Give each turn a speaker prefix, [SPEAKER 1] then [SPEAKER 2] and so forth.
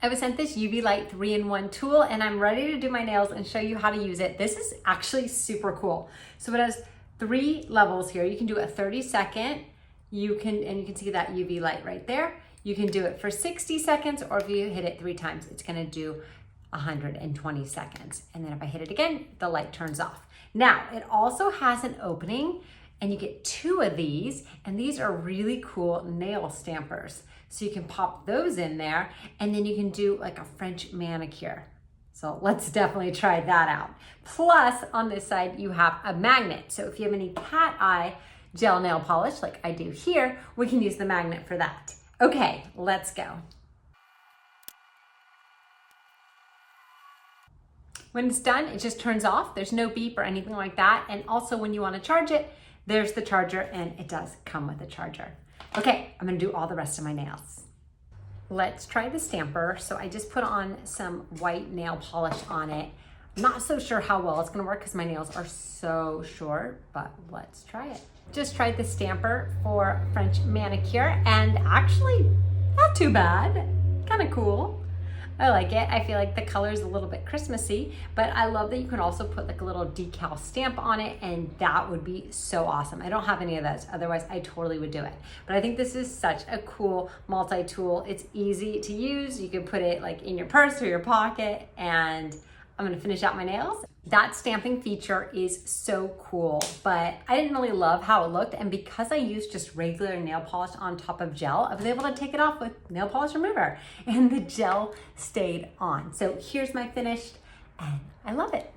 [SPEAKER 1] I was sent this UV light 3-in-1 tool and I'm ready to do my nails and show you how to use it. This is actually super cool. So it has 3 levels here. You can do a 30-second, you can see that UV light right there. You can do it for 60 seconds, or if you hit it 3 times, it's gonna do 120 seconds. And then if I hit it again, the light turns off. Now, it also has an opening and you get 2 of these, and these are really cool nail stampers. So you can pop those in there and then you can do like a French manicure. So let's definitely try that out. Plus on this side, you have a magnet. So if you have any cat eye gel nail polish like I do here, we can use the magnet for that. Okay, let's go. When it's done, it just turns off. There's no beep or anything like that. And also when you want to charge it, there's the charger, and it does come with a charger. Okay, I'm gonna do all the rest of my nails. Let's try the stamper. So I just put on some white nail polish on it. I'm not so sure how well it's gonna work because my nails are so short, but let's try it. Just tried the stamper for French manicure, and actually not too bad, kind of cool. I like it. I feel like the color is a little bit Christmassy, but I love that you can also put like a little decal stamp on it, and that would be so awesome. I don't have any of those, otherwise I totally would do it. But I think this is such a cool multi-tool. It's easy to use. You can put it like in your purse or your pocket, and I'm gonna finish out my nails. That stamping feature is so cool, but I didn't really love how it looked, and because I used just regular nail polish on top of gel, I was able to take it off with nail polish remover, and the gel stayed on. So here's my finished, and I love it.